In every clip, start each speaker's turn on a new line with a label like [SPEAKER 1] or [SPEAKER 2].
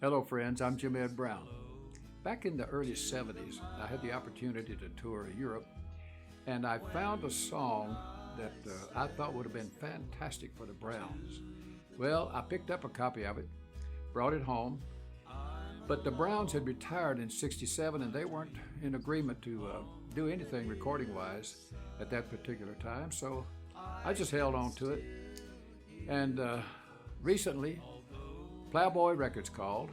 [SPEAKER 1] Hello, friends. I'm Jim Ed Brown. Back in the early 70s, I had the opportunity to tour Europe, and I found a song that I thought would have been fantastic for the Browns. Well, I picked up a copy of it, brought it home, but the Browns had retired in '67 and they weren't in agreement to do anything recording wise at that particular time, so I just held on to it. And recently, Plowboy Records called,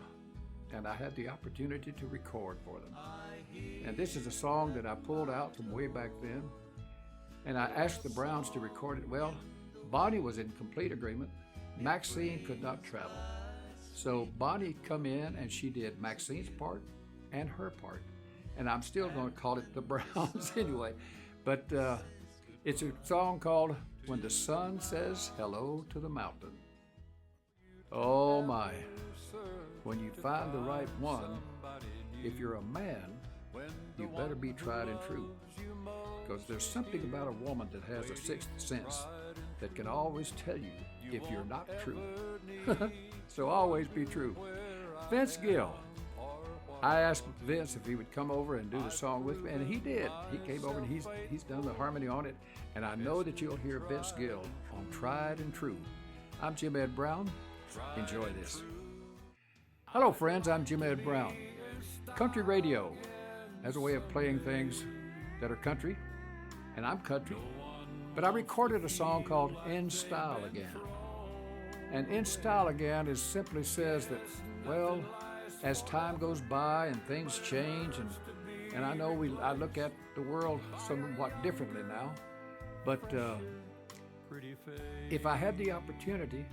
[SPEAKER 1] and I had the opportunity to record for them. And this is a song that I pulled out from way back then, and I asked the Browns to record it. Well, Bonnie was in complete agreement. Maxine could not travel. So Bonnie come in and she did Maxine's part and her part. And I'm still going to call it the Browns anyway. But it's a song called When the Sun Says Hello to the Mountain. Oh my, when you find the right one, if you're a man, you better be tried and true. Because there's something about a woman that has a sixth sense that can always tell you if you're not true. So always be true. Vince Gill. I asked Vince if he would come over and do the song with me, and he did. He came over and he's done the harmony on it, and I know that you'll hear Vince Gill on Tried and True. I'm Jim Ed Brown. Enjoy this. Hello, friends. I'm Jim Ed Brown. Country radio has a way of playing things that are country, and I'm country. But I recorded a song called In Style Again. And In Style Again simply says that, well, as time goes by and things change, and I know I look at the world somewhat differently now, but if I had the opportunity,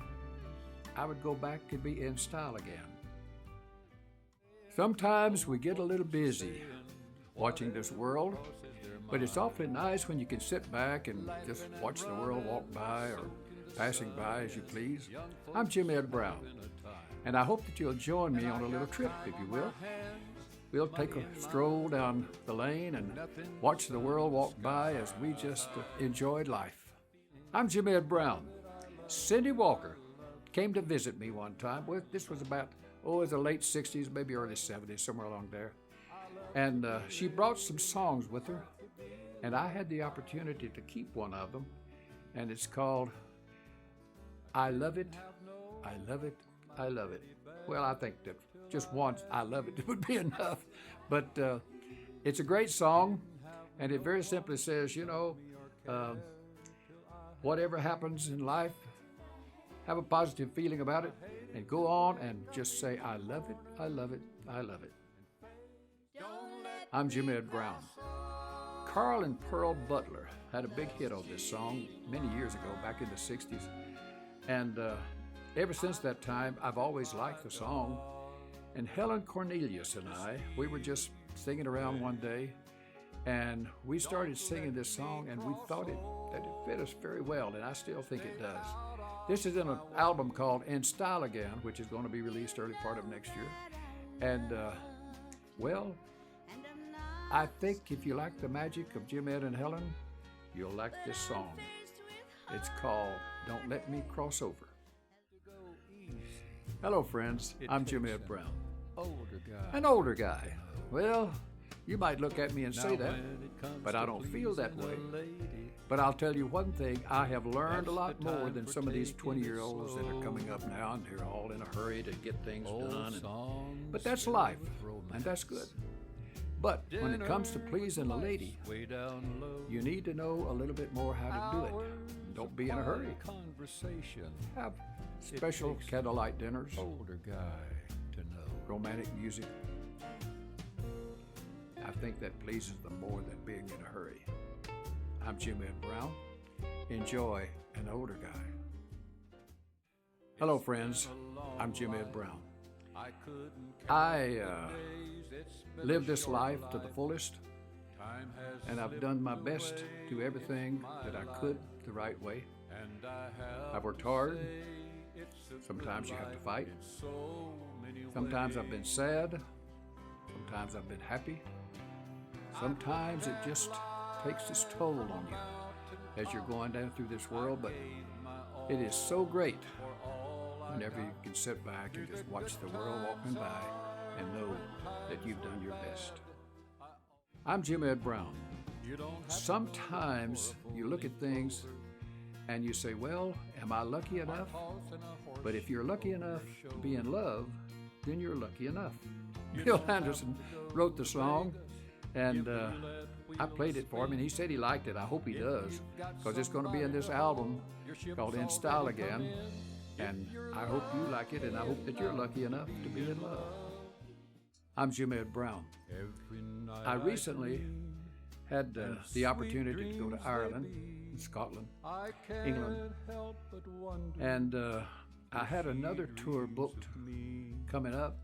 [SPEAKER 1] I would go back and be in style again. Sometimes we get a little busy watching this world, but it's awfully nice when you can sit back and just watch the world walk by or passing by as you please. I'm Jim Ed Brown, and I hope that you'll join me on a little trip, if you will. We'll take a stroll down the lane and watch the world walk by as we just enjoyed life. I'm Jim Ed Brown. Cindy Walker came to visit me one time. Well, this was about, it was the late 60s, maybe early 70s, somewhere along there. And she brought some songs with her, and I had the opportunity to keep one of them, and it's called I Love It, I Love It, I Love It. Well, I think that just once I love it would be enough, but it's a great song, and it very simply says, whatever happens in life, have a positive feeling about it, and go on and just say, I love it, I love it, I love it. I'm Jim Ed Brown. Carl and Pearl Butler had a big hit on this song many years ago, back in the 60s. And ever since that time, I've always liked the song. And Helen Cornelius and we were just singing around one day, and we started singing this song, and we thought that it fit us very well, and I still think it does. This is in an album called In Style Again, which is going to be released early part of next year. And, well, I think if you like the magic of Jim Ed and Helen, you'll like this song. It's called Don't Let Me Cross Over. Hello, friends. I'm Jim Ed Brown. An older guy. Well, you might look at me and say that, but I don't feel that way. But I'll tell you one thing, I have learned a lot more than some of these 20-year-olds that are coming up now, and they're all in a hurry to get things done. But that's life, and that's good. But when it comes to pleasing a lady, you need to know a little bit more how to do it. Don't be in a hurry. Have special candlelight dinners, romantic music. I think that pleases them more than being in a hurry. I'm Jim Ed Brown. Enjoy an older guy. Hello, friends. I'm Jim Ed Brown. I live this life to the fullest, and I've done my best to do everything that I could the right way. I've worked hard. Sometimes you have to fight. Sometimes I've been sad. Sometimes I've been happy. Sometimes it just takes its toll on you as you're going down through this world, but it is so great whenever you can sit back and just watch the world walking by and know that you've done your best. I'm Jim Ed Brown. Sometimes you look at things and you say, well, am I lucky enough? But if you're lucky enough to be in love, then you're lucky enough. Bill Anderson wrote the song, and I played it for him, and he said he liked it. I hope he does, because it's going to be in this album called In Style Again, and I hope you like it, and I hope that you're lucky enough to be in love. I'm Jim Ed Brown. I recently had the opportunity to go to Ireland, Scotland, England, and I had another tour booked coming up,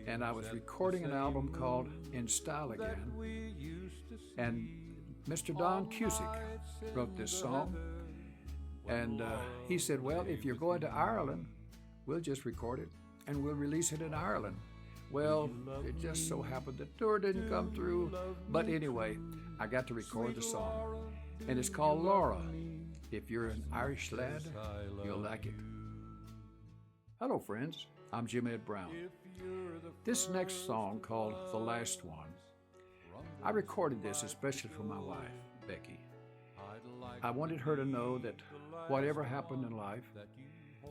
[SPEAKER 1] and I was recording an album called In Style Again, and Mr. Don Cusick wrote this song, and he said, well, if you're going to Ireland, we'll just record it and we'll release it in Ireland. Well, it just so happened the tour didn't come through, but anyway, I got to record the song, and it's called Laura. If you're an Irish lad, you'll like it. Hello, friends. I'm Jim Ed Brown. This next song, called The Last One, I recorded this especially for my wife, Becky. I wanted her to know that whatever happened in life,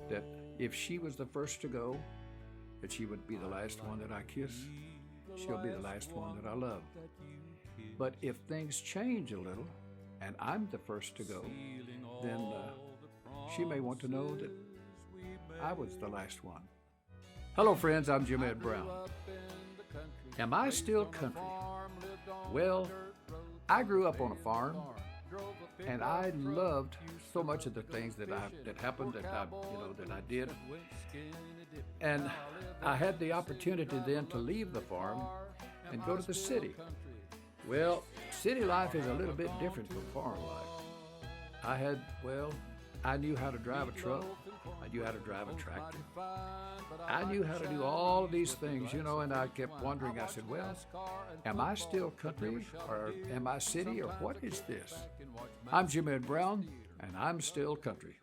[SPEAKER 1] that if she was the first to go, that she would be the last one that I kiss. She'll be the last one that I love. But if things change a little, and I'm the first to go, then she may want to know that I was the last one. Hello, friends. I'm Jim Ed Brown. Am I still country? Well, I grew up on a farm, and I loved so much of the things that happened that I did. And I had the opportunity then to leave the farm and go to the city. Well, city life is a little bit different from farm life. I knew how to drive a truck. I knew how to drive a tractor. I knew how to do all of these things, and I kept wondering, I said, well, am I still country, or am I city, or what is this? I'm Jim Ed Brown, and I'm still country.